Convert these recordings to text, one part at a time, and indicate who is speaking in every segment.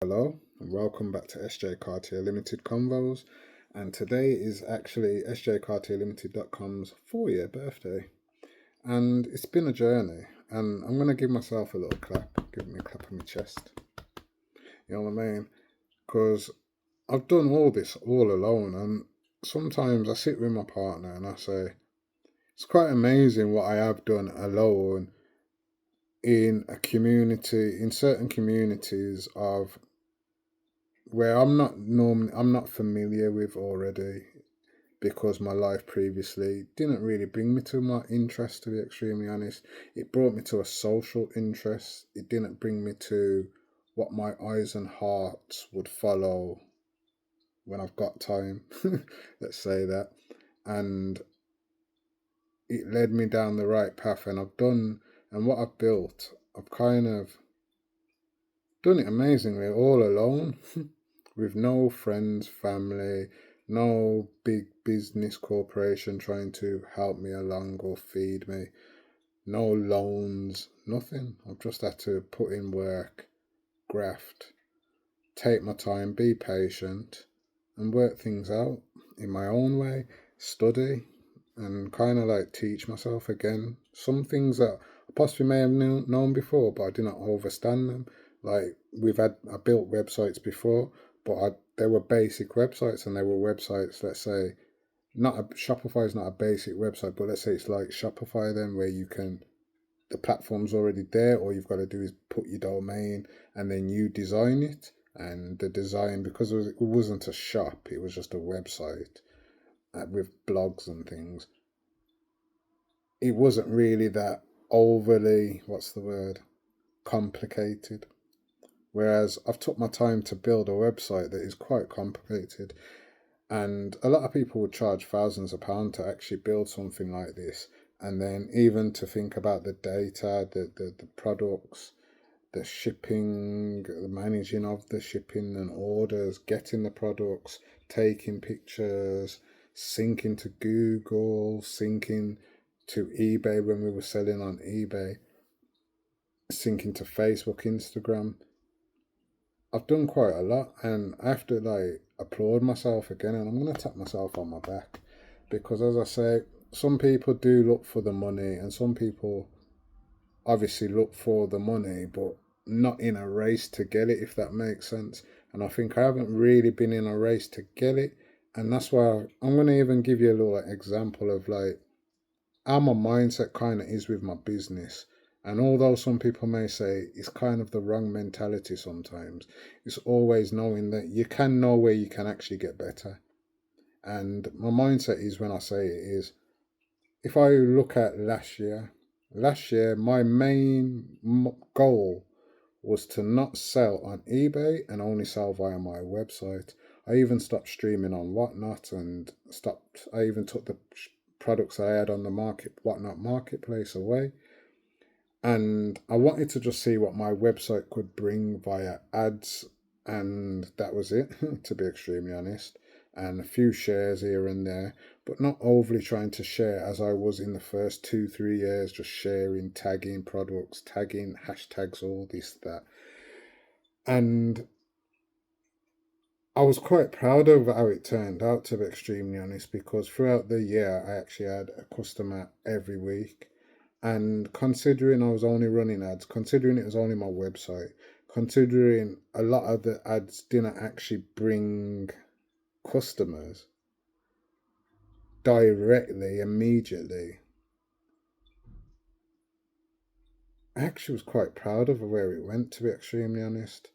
Speaker 1: Hello and welcome back to SJ Cartier Limited Convos. And today is actually sjcartierlimited.com's 4-year birthday. And it's been a journey. And I'm going to give myself a little clap, give me a clap on my chest. You know what I mean? Because I've done all this all alone. And sometimes I sit with my partner and I say, it's quite amazing what I have done alone in a community, in certain communities of where I'm not familiar with already, because my life previously didn't really bring me to my interest, to be extremely honest. It brought me to a social interest. It didn't bring me to what my eyes and hearts would follow when I've got time. Let's say that. And it led me down the right path, and what I've built, I've kind of done it amazingly all alone. With no friends, family, no big business corporation trying to help me along or feed me, no loans, nothing. I've just had to put in work, graft, take my time, be patient, and work things out in my own way, study, and kind of like teach myself again. Some things that I possibly may have known before, but I did not understand them. Like I built websites before, but they were basic websites, and they were websites, let's say, Shopify is not a basic website, but let's say it's like Shopify then, where the platform's already there. All you've got to do is put your domain and then you design it. And the design, because it wasn't a shop, it was just a website with blogs and things. It wasn't really that overly, what's the word, complicated. Whereas I've took my time to build a website that is quite complicated. And a lot of people would charge thousands of pounds to actually build something like this. And then even to think about the data, the products, the shipping, the managing of the shipping and orders, getting the products, taking pictures, syncing to Google, syncing to eBay when we were selling on eBay, syncing to Facebook, Instagram. I've done quite a lot, and I have to like applaud myself again, and I'm gonna tap myself on my back, because as I say, some people do look for the money, and some people obviously look for the money, but not in a race to get it, if that makes sense. And I think I haven't really been in a race to get it, and that's why I'm gonna even give you a little example of like how my mindset kind of is with my business. And although some people may say it's kind of the wrong mentality sometimes, it's always knowing that you can know where you can actually get better. And my mindset is, when I say it, is if I look at last year, my main goal was to not sell on eBay and only sell via my website. I even stopped streaming on Whatnot and I even took the products I had on the Whatnot marketplace away. And I wanted to just see what my website could bring via ads, and that was it, to be extremely honest. And a few shares here and there, but not overly trying to share as I was in the first 2-3 years, just sharing, tagging products, tagging hashtags, all this, that. And I was quite proud of how it turned out, to be extremely honest, because throughout the year I actually had a customer every week. And considering I was only running ads, considering it was only my website, considering a lot of the ads didn't actually bring customers directly, immediately, I actually was quite proud of where it went, to be extremely honest,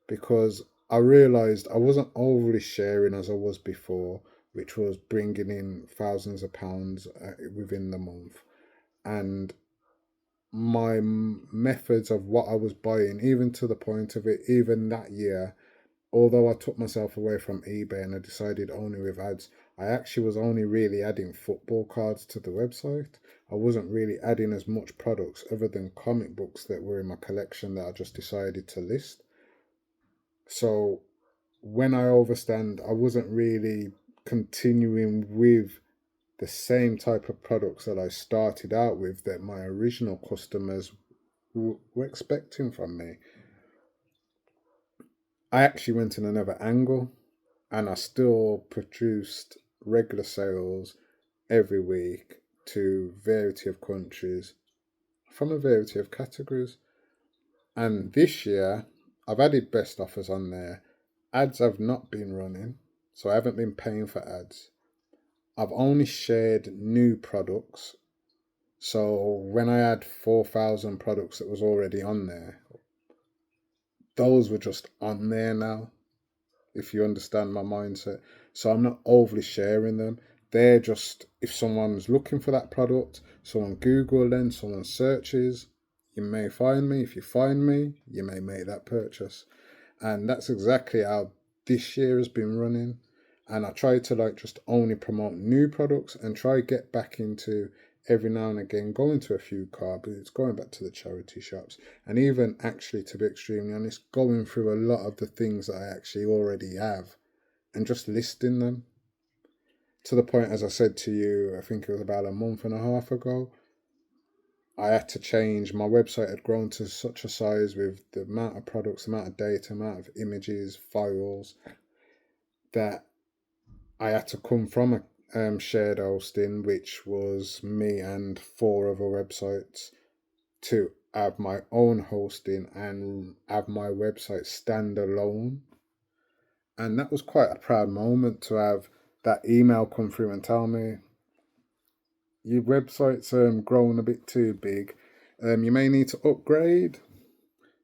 Speaker 1: because I realized I wasn't overly sharing as I was before, which was bringing in thousands of pounds within the month. And my methods of what I was buying, even to the point of it, even that year, although I took myself away from eBay and I decided only with ads, I actually was only really adding football cards to the website. I wasn't really adding as much products other than comic books that were in my collection that I just decided to list. So when I overstand, I wasn't really continuing with the same type of products that I started out with, that my original customers were expecting from me. I actually went in another angle, and I still produced regular sales every week to variety of countries from a variety of categories. And this year, I've added best offers on there. Ads have not been running, so I haven't been paying for ads. I've only shared new products. So when I had 4,000 products that was already on there, those were just on there now, if you understand my mindset. So I'm not overly sharing them. They're just, if someone's looking for that product, someone Google then, someone searches, you may find me. If you find me, you may make that purchase. And that's exactly how this year has been running. And I try to like just only promote new products and try get back into every now and again going to a few car booths, going back to the charity shops, and even actually, to be extremely honest, going through a lot of the things that I actually already have and just listing them, to the point, as I said to you, I think it was about a month and a half ago, I had to change. My website had grown to such a size with the amount of products, amount of data, amount of images, files, that I had to come from a shared hosting, which was me and four other websites, to have my own hosting and have my website stand alone. And that was quite a proud moment to have that email come through and tell me your website's grown a bit too big. You may need to upgrade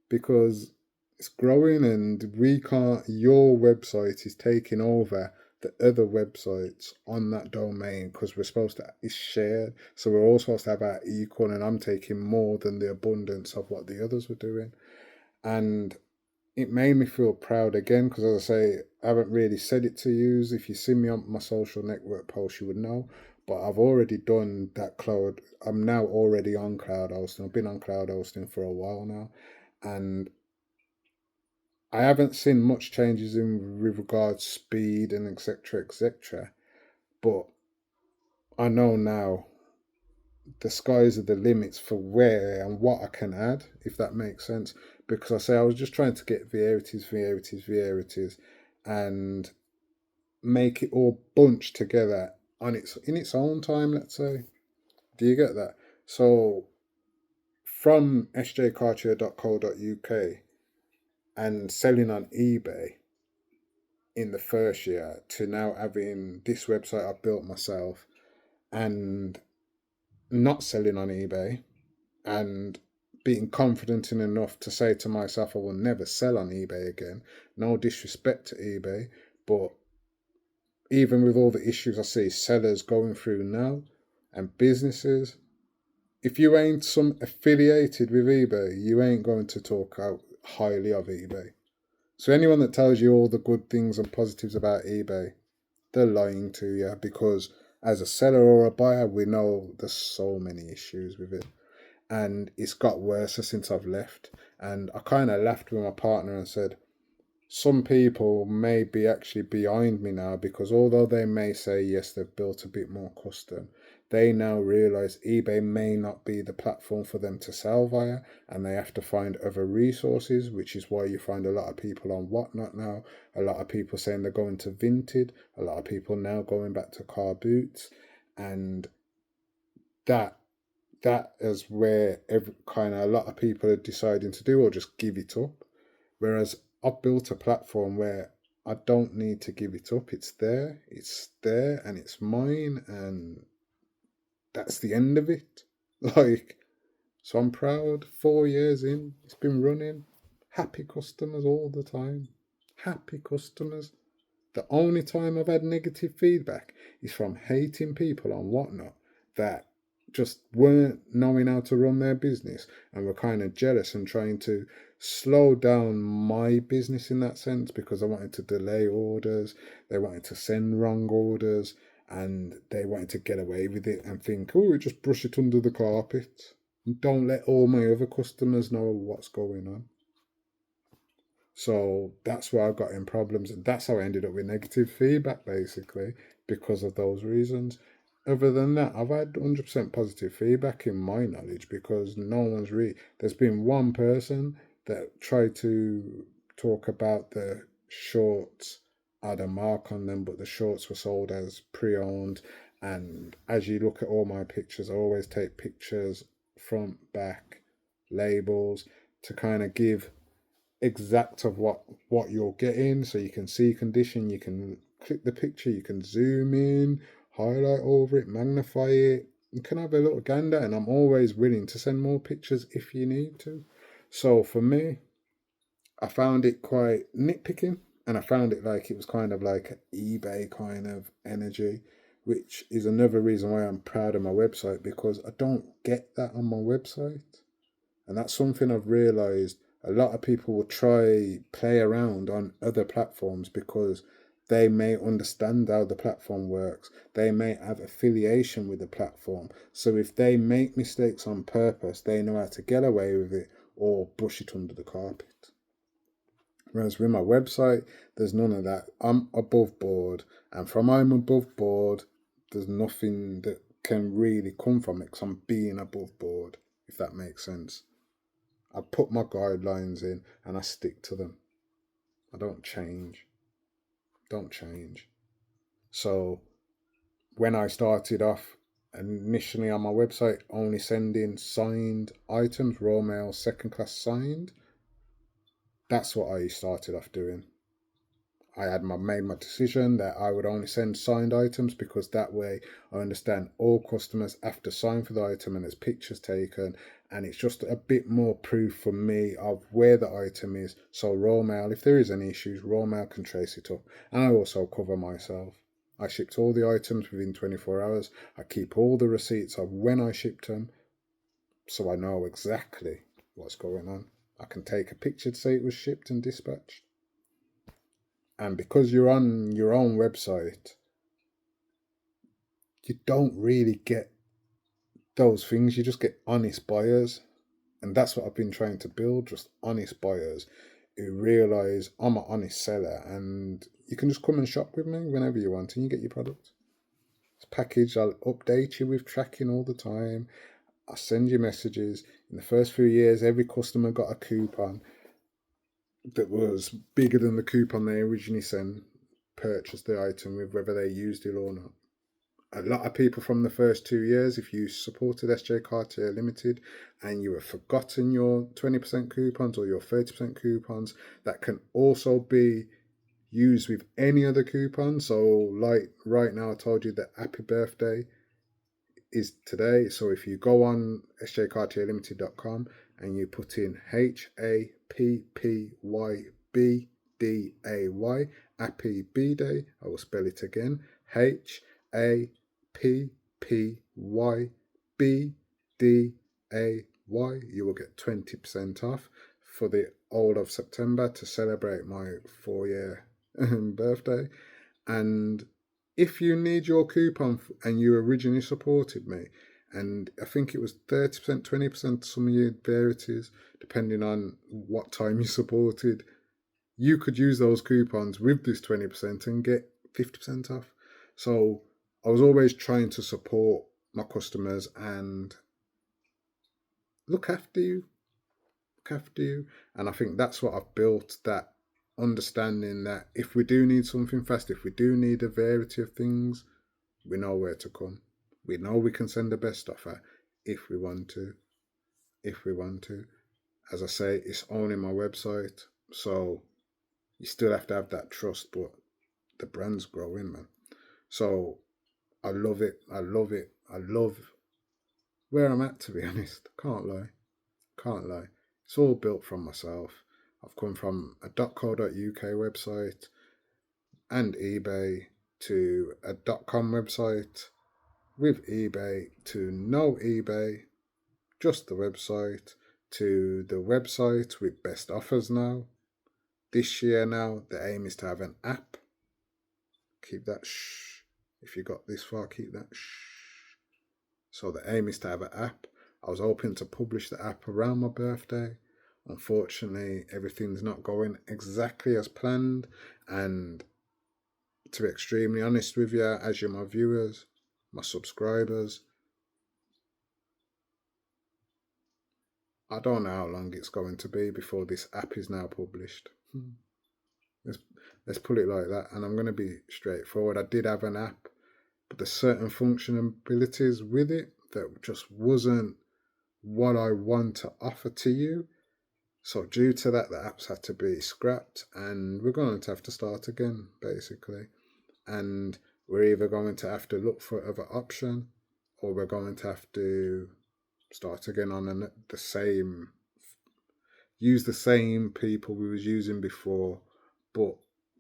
Speaker 1: because it's growing and we can't, your website is taking over the other websites on that domain because we're supposed to, it's shared. So we're all supposed to have our equal, and I'm taking more than the abundance of what the others were doing. And it made me feel proud again because, as I say, I haven't really said it to you. If you see me on my social network posts, you would know. But I've already done that cloud. I'm now already on cloud hosting. I've been on cloud hosting for a while now, and I haven't seen much changes in with regards speed and etc. etc. But I know now the skies are the limits for where and what I can add, if that makes sense. Because I say I was just trying to get varieties, and make it all bunched together on its in its own time. Let's say, do you get that? So from sjcartier.co.uk and selling on eBay in the first year to now having this website I built myself and not selling on eBay and being confident in enough to say to myself, I will never sell on eBay again. No disrespect to eBay, but even with all the issues I see sellers going through now and businesses, if you ain't some affiliated with eBay, you ain't going to talk out highly of eBay. So anyone that tells you all the good things and positives about eBay, they're lying to you, because as a seller or a buyer, we know there's so many issues with it. And it's got worse since I've left. And I kind of laughed with my partner and said, some people may be actually behind me now, because although they may say, yes, they've built a bit more custom, they now realize eBay may not be the platform for them to sell via, and they have to find other resources, which is why you find a lot of people on Whatnot now, a lot of people saying they're going to Vinted, a lot of people now going back to car boots, and that that is where every kind of a lot of people are deciding to do, or just give it up. Whereas I've built a platform where I don't need to give it up. It's there, and it's mine, and that's the end of it. Like, so I'm proud. 4 years in, it's been running. Happy customers all the time. Happy customers. The only time I've had negative feedback is from hating people on Whatnot that just weren't knowing how to run their business and were kind of jealous and trying to slow down my business in that sense, because I wanted to delay orders, they wanted to send wrong orders, and they wanted to get away with it and think, oh, just brush it under the carpet. Don't let all my other customers know what's going on. So that's where I got in problems. And that's how I ended up with negative feedback, basically, because of those reasons. Other than that, I've had 100% positive feedback in my knowledge, because no one's really. There's been one person that tried to talk about the shorts had a mark on them, but the shorts were sold as pre-owned. And as you look at all my pictures, I always take pictures front, back, labels to kind of give exact of what you're getting, so you can see condition. You can click the picture, you can zoom in, highlight over it, magnify it. You can have a little gander, and I'm always willing to send more pictures if you need to. So for me, I found it quite nitpicking, and I found it like it was kind of like an eBay kind of energy, which is another reason why I'm proud of my website, because I don't get that on my website. And that's something I've realized. A lot of people will try play around on other platforms because they may understand how the platform works. They may have affiliation with the platform. So if they make mistakes on purpose, they know how to get away with it or brush it under the carpet. Whereas with my website, there's none of that. I'm above board. And from I'm above board, there's nothing that can really come from it because I'm being above board, if that makes sense. I put my guidelines in and I stick to them. I don't change. Don't change. So when I started off initially on my website, only sending signed items, raw mail, second class signed, that's what I started off doing. I had made my decision that I would only send signed items because that way I understand all customers have to sign for the item and there's pictures taken, and it's just a bit more proof for me of where the item is. So raw mail, if there is any issues, raw mail can trace it up. And I also cover myself. I shipped all the items within 24 hours. I keep all the receipts of when I shipped them, so I know exactly what's going on. I can take a picture to say it was shipped and dispatched. And because you're on your own website, you don't really get those things. You just get honest buyers. And that's what I've been trying to build, just honest buyers who realize I'm an honest seller and you can just come and shop with me whenever you want and you get your product. It's packaged. I'll update you with tracking all the time. I'll send you messages. In the first few years, every customer got a coupon that was bigger than the coupon they originally sent, purchased the item with, whether they used it or not. A lot of people from the first 2 years, if you supported SJ Cartier Limited and you have forgotten your 20% coupons or your 30% coupons, that can also be used with any other coupon. So like right now, I told you that Happy Birthday is today. So if you go on sjcartierlimited.com and you put in HAPPYBDAY, Happy BDAY, I will spell it again, HAPPYBDAY, you will get 20% off for the whole of September to celebrate my 4-year birthday. And if you need your coupon and you originally supported me, and I think it was 30%, 20%, some of your varieties, depending on what time you supported, you could use those coupons with this 20% and get 50% off. So I was always trying to support my customers and look after you. Look after you. And I think that's what I've built, that understanding that if we do need something fast, if we do need a variety of things, we know where to come. We know we can send the best offer if we want to. If we want to. As I say, it's only my website, so you still have to have that trust, but the brand's growing, man. So I love it. I love it. I love where I'm at, to be honest. Can't lie. Can't lie. It's all built from myself. I've come from a .co.uk website and eBay to a .com website with eBay to no eBay, just the website, to the website with best offers now. This year now, the aim is to have an app. Keep that shh. If you got this far, keep that shh. So the aim is to have an app. I was hoping to publish the app around my birthday. Unfortunately, everything's not going exactly as planned. And to be extremely honest with you, as you're my viewers, my subscribers, I don't know how long it's going to be before this app is now published. Let's, let's put it like that. And I'm going to be straightforward. I did have an app, but there's certain functionalities with it that just wasn't what I want to offer to you. So due to that, the apps had to be scrapped, and we're going to have to start again, basically. And we're either going to have to look for other option, or we're going to have to start again on the same, use the same people we was using before, but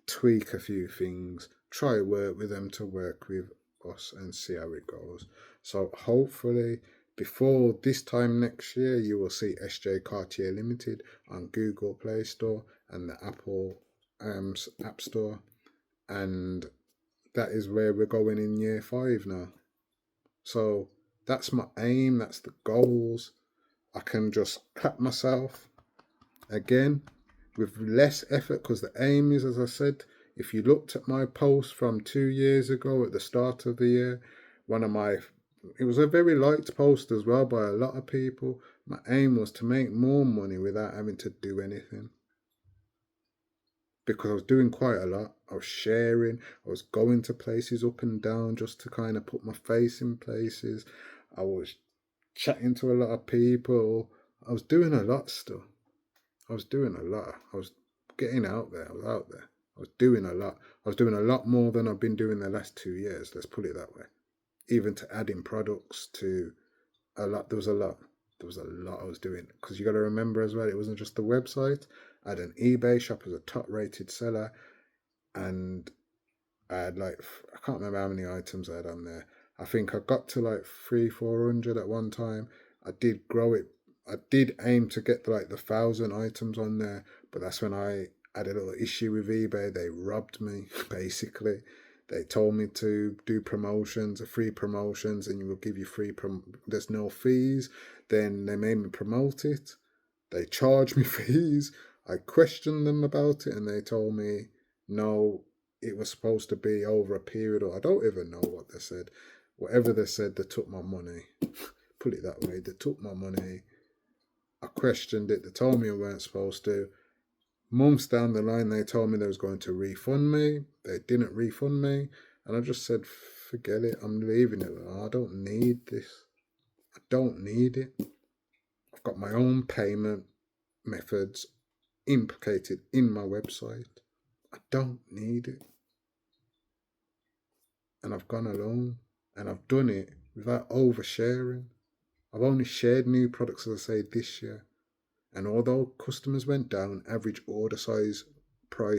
Speaker 1: tweak a few things, try work with them to work with us and see how it goes. So hopefully before this time next year, you will see SJ Cartier Limited on Google Play Store and the Apple App Store. And that is where we're going in year 5 now. So that's my aim, that's the goals. I can just clap myself again with less effort, because the aim is, as I said, if you looked at my post from 2 years ago at the start of the year, it was a very liked post as well by a lot of people. My aim was to make more money without having to do anything, because I was doing quite a lot. I was sharing, I was going to places up and down just to kind of put my face in places. I was chatting to a lot of people. I was doing a lot still. I was doing a lot. I was getting out there. I was out there. I was doing a lot. I was doing a lot more than I've been doing the last 2 years. Let's put it that way. Even to adding products to a lot. There was a lot. There was a lot I was doing. Because you got to remember as well, it wasn't just the website. I had an eBay shop as a top rated seller. And I had I can't remember how many items I had on there. I think I got to 300-400 at one time. I did grow it. I did aim to get the 1,000 items on there, but that's when I had a little issue with eBay. They robbed me, basically. They told me to do promotions, free promotions, and you will give you there's no fees. Then they made me promote it. They charged me fees. I questioned them about it, and they told me, no, it was supposed to be over a period, or I don't even know what they said. Whatever they said, they took my money. Put it that way, they took my money. I questioned it. They told me I weren't supposed to. Months down the line, they told me they was going to refund me. They didn't refund me. And I just said, forget it. I'm leaving it. I don't need this. I don't need it. I've got my own payment methods implicated in my website. I don't need it. And I've gone alone. And I've done it without oversharing. I've only shared new products, as I say, this year. And although customers went down, average order size, I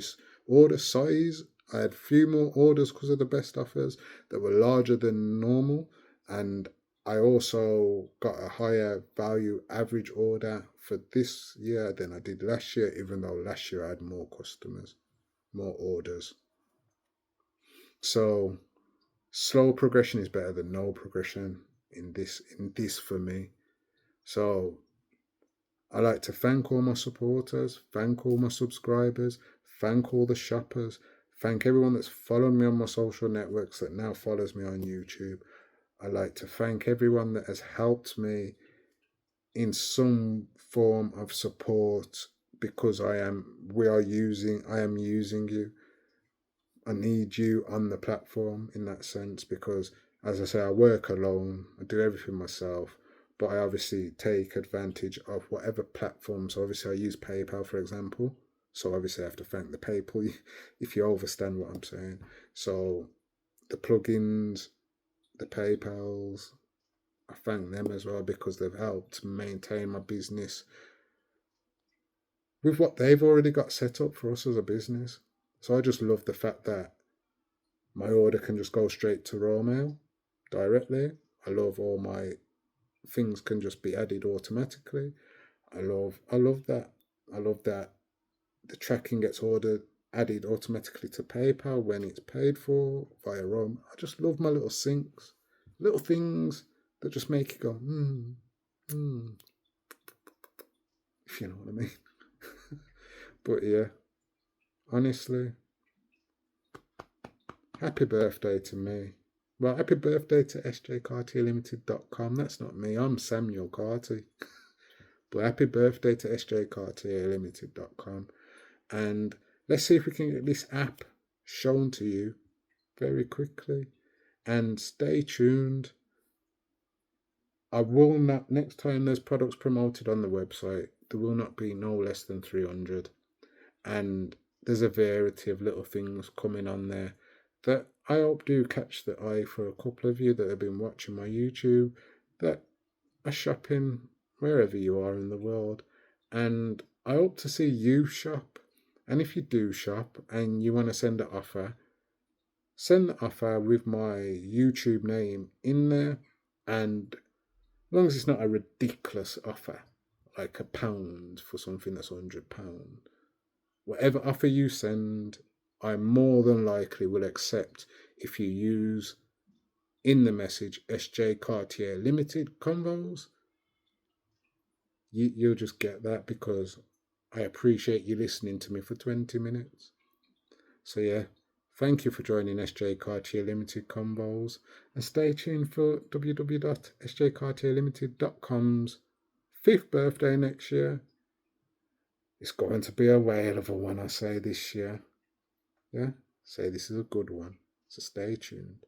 Speaker 1: had a few more orders because of the best offers that were larger than normal. And I also got a higher value average order for this year than I did last year, even though last year I had more customers, more orders. So slow progression is better than no progression in this for me. So I like to thank all my supporters, thank all my subscribers, thank all the shoppers, thank everyone that's followed me on my social networks that now follows me on YouTube. I like to thank everyone that has helped me in some form of support, because I am using you. I need you on the platform in that sense, because as I say, I work alone, I do everything myself, but I obviously take advantage of whatever platform. So obviously I use PayPal, for example. So obviously I have to thank the PayPal if you understand what I'm saying. So the plugins, the PayPals, I thank them as well, because they've helped maintain my business with what they've already got set up for us as a business. So I just love the fact that my order can just go straight to raw mail directly. I love all my things can just be added automatically. I love that. I love that the tracking gets added automatically to PayPal when it's paid for via ROM. I just love my little syncs, little things that just make you go, if you know what I mean. But yeah, honestly, happy birthday to me. Well, happy birthday to sjcartierlimited.com. That's not me. I'm Samuel Carty. But happy birthday to sjcartierlimited.com. And let's see if we can get this app shown to you very quickly. And stay tuned. I will not, next time there's products promoted on the website, there will not be no less than 300. And there's a variety of little things coming on there that I hope do catch the eye for a couple of you that have been watching my YouTube, that are shopping wherever you are in the world. And I hope to see you shop. And if you do shop and you want to send the offer with my YouTube name in there. And as long as it's not a ridiculous offer, like £1 for something that's £100, whatever offer you send, I more than likely will accept if you use in the message SJ Cartier Limited Convos. You'll just get that because I appreciate you listening to me for 20 minutes. So yeah, thank you for joining SJ Cartier Limited Convos, and stay tuned for www.sjcartierlimited.com's 5th birthday next year. It's going to be a whale of a one, I say, this year. Yeah, say this is a good one. So stay tuned.